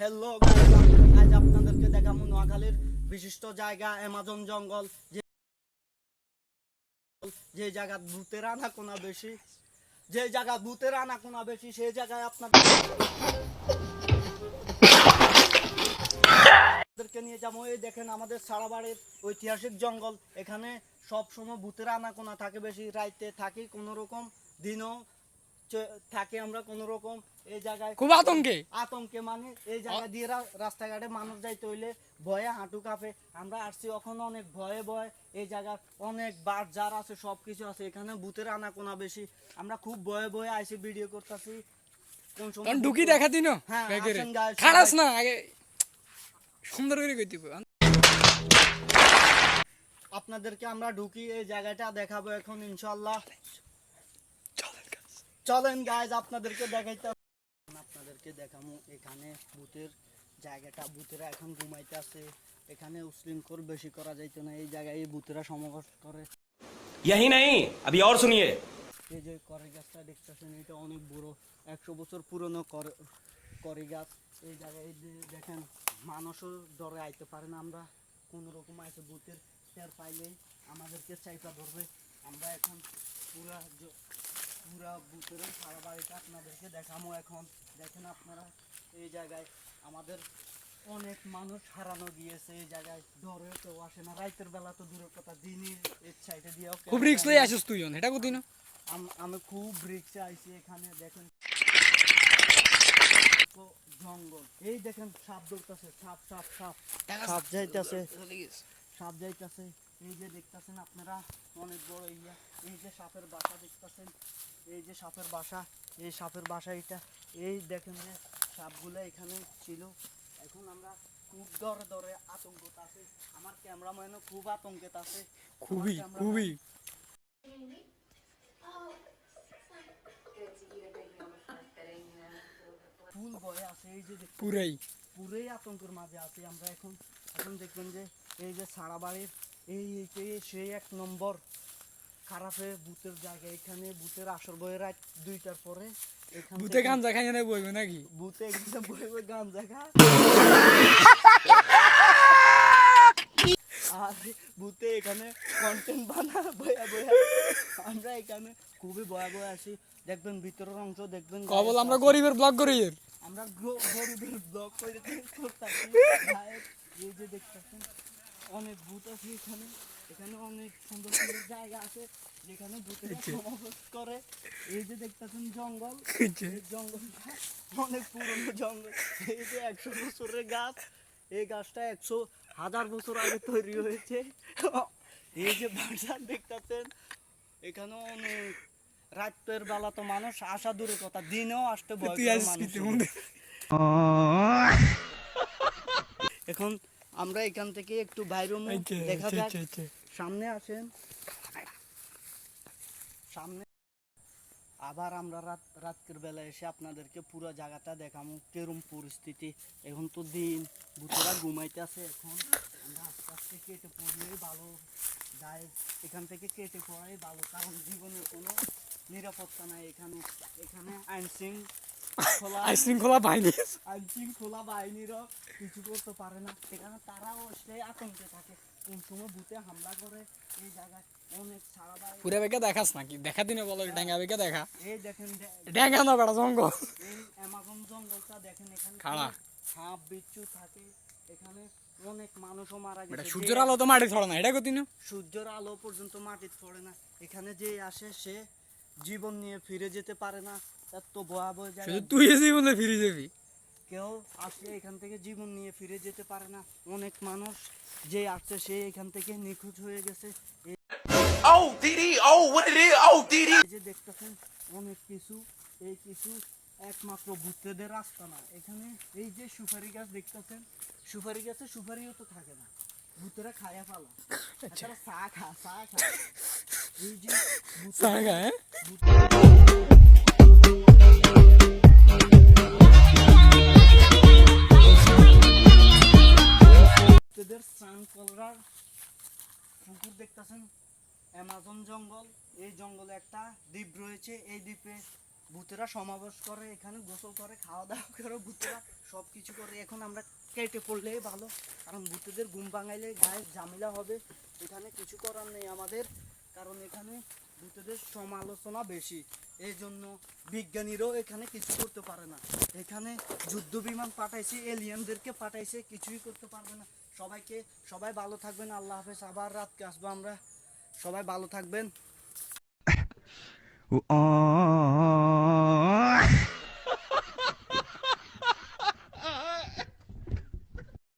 Hello guys, আজ আপনাদেরকে দেখাবো নোয়াখালীর বিশিষ্ট জায়গা অ্যামাজন জঙ্গল। যে জায়গা ভূতের আনাগোনা বেশি, যে জায়গা ভূতের আনাগোনা বেশি সেই জায়গায় আপনাদেরকে নিয়ে যাবো। এই দেখেন আমাদের সারাবাড়ির ঐতিহাসিক জঙ্গল। এখানে সব সময় ভূতের আনাগোনা থাকে বেশি। রাইতে থাকি কোনো রকম, দিনও থাকে আমরা কোন রকম। এই জায়গায় খুব আতঙ্কে মানে এই জায়গা দিয়ে রাস্তাঘাটে মানুষ যাইতে হইলে ভয়ে হাঁটু কাঁপে। আমরা আসছি এখন অনেক ভয়ে ভয়ে। এই জায়গার অনেক বাস যার আছে সবকিছু আছে। এখানে ভূতের আনাগোনা বেশি। আমরা খুব ভয়ে ভয়ে আইসি, ভিডিও করতেছি। কোন সময় ঢুকি দেখা দিন। হ্যাঁ, আসেন গাইস, খারাস না আগে সুন্দর করে কইতে আপনাদেরকে আমরা ঢুকি এই জায়গাটা দেখাবো এখন ইনশাআল্লাহ। চলেন গাইজ, আপনাদেরকে দেখাবো এখানে ভূতের জায়গাটা। ভূতেরা এখন ঘুমাইতে আছে। এখানে উশৃঙ্খল বেশি করা যাইতো না। এই জায়গায় ভূতেরা সমাবেশ করে। यही नहीं अभी और सुनिए। এই যে করে গাছটা দেখতেছেন, এটা অনেক বড়, 100 বছর পুরনো করে গাছ। এই জায়গায় দেখেন মানুষও ডরে আইতে পারে না। আমরা কোনো রকম আইসে ভূতের টের পাইলেই আমাদেরকে চাইপা ধরবে। আমরা এখন পুরা ভূতের সারা বাড়িটা আপনাদেরকে দেখাবো এখন। দেখেন আপনারা এই জায়গায় আমাদের অনেক মানুষ হারানো গিয়েছে। এই জায়গায় ডরে কেউ আসে না। রাতের বেলা তো দূরের কথা, দিনই এই সাইডে দিয়েও খুব রিস্ক লই আসিস তুই এটা কই না। আমি খুব রিক্সে আইছি। এখানে দেখেন জঙ্গল, এই দেখেন সাপ দৌড়তেছে, সাপ সাপ সাপ সাপ যাইতেছে, সাপ যাইতেছে। এই যে দেখতেছেন আপনারা অনেক বড় ইয়া। এই যে সাপের বাসা দেখতেছেন, এই যে সাপের বাসা, এই সাপের বাসা এটা। এই দেখেন যে সাপগুলো এখানে ছিল। এখন আমরা খুব ডরে ডরে আতঙ্কিত আছে। আমার ক্যামেরাম্যানও খুব আতঙ্কিত আছে। খুবই ফুল ভয়ে আছে। এই যে পুরাই আতঙ্কের মাঝে আছি আমরা এখন। দেখবেন যে এই যে সারা বাড়ির সেই 1 নম্বর খারাপে ভূতের জায়গা। এখানে ভূতের আসর বয়ে রাত 2টার পরে। এখানে ভূতে গাঞ্জা খাই না বইবে নাকি? ভূতে এখানে বইবে গাঞ্জা খায়। আর ভূতে এখানে কন্টেন্ট বানায় বয়া বয়া। আমরা এখানে খুবই ভয়া ভয়া আছি। দেখবেন ভিতরের অংশ দেখবেন। কবল আমরা গরিবের ব্লগ করি। আমরা গরিবের ব্লগ করে করতেছি। এই যে দেখতেছেন অনেক ভূত আছে এখানে। এখানে অনেক সুন্দর সুন্দর জায়গা আছে যেখানে ভূতেরা সমাবেশ করে। এই যে দেখতেছেন জঙ্গল, এই জঙ্গলটা অনেক পুরনো জঙ্গল। এই যে 100 বছরের গাছ, এই গাছটা 100,000 বছর আগে তৈরি হয়েছে। এই যে বাজার দেখতেছেন, এখানে অনেক রাতের বেলা তো মানুষ আসা দূরের কথা, দিনেও আসতে ভয় করে মানুষ। এখন আমরা এখান থেকে একটু বাইরে দেখা যাক। সামনে আসেন, সামনে আবার আমরা রাতের বেলা এসে আপনাদেরকে পুরো জায়গাটা দেখাবো কেরম পরিস্থিতি। এখন তো দিন, ভূতেরা ঘুমাইতে আছে। এখন আমরা আস্তে আস্তে কেটে পড়লেই ভালো যায়। এখান থেকে কেটে পড়াই ভালো, কারণ জীবনের কোনো নিরাপত্তা নাই এখানে। এখানে আইনশৃঙ্খলা বাহিনীরও কিছু করতে পারে না। এখানে তারাও সেই আতঙ্কে থাকে, কোন সময় ভূতে হামলা করে। এই জায়গায় অনেক সারা বাড়ি পুরা বেকে দেখাস নাকি? দেখা দিনে বলো ড্যাঙ্গা বেকে দেখা। এই দেখেন ড্যাঙ্গা না বেড়া জঙ্গল। এই অ্যামাজন জঙ্গলটা দেখেন। এখানে খাড়া সাপ বিচ্ছু থাকে। এখানে অনেক মানুষও মারা গেছে। সূর্যের আলো তো মাটি ছড়ে না, এটা কতি না। সূর্যের আলো পর্যন্ত মাটিতে পড়ে না। এখানে যে আসে সে জীবন নিয়ে ফিরে যেতে পারে না। এত ভয়াবহ জায়গা। তুই জীবনে ফিরে যাবি। কেউ আসলে এখান থেকে জীবন নিয়ে ফিরে যেতে পারে না। অনেক মানুষ যে আসছে সে এখান থেকে নিখোঁজ হয়ে গেছে। এই যে দেখতেছেন অনেক কিছু, এই কিছু একমাত্র ভূতেদের রাস্তা না। এখানে এই যে সুপারি গাছ দেখতেছেন, সুপারি গাছে সুপারিও তো থাকে না, ভূতেরা খায়া ফেলা। তাছাড়া চা খা। এই যে স্নান করার পুকুর দেখতেছেন। অ্যামাজন জঙ্গল, এই জঙ্গলে একটা দ্বীপ রয়েছে। এই দ্বীপে ভূতেরা সমাবেশ করে, এখানে গোসল করে, খাওয়া দাওয়া করে ভূতেরা সব কিছু করে এখন আমরা কেটে পড়লেই ভালো, কারণ ভূতেদের ঘুম ভাঙাইলে গায়ে ঝামেলা হবে। এখানে কিছু করার নেই আমাদের, কারণ এখানে ভূতেদের সমালোচনা বেশি, এই জন্য বিজ্ঞানীরাও এখানে কিছু করতে পারে না। এখানে যুদ্ধ বিমান পাঠাইছে, এলিয়েনদেরকে পাঠাইছে, কিছুই করতে পারবে না। সবাই ভালো থাকবেন, আল্লাহ হাফেজ। আবার রাতকে আসবো আমরা, সবাই ভালো থাকবেন।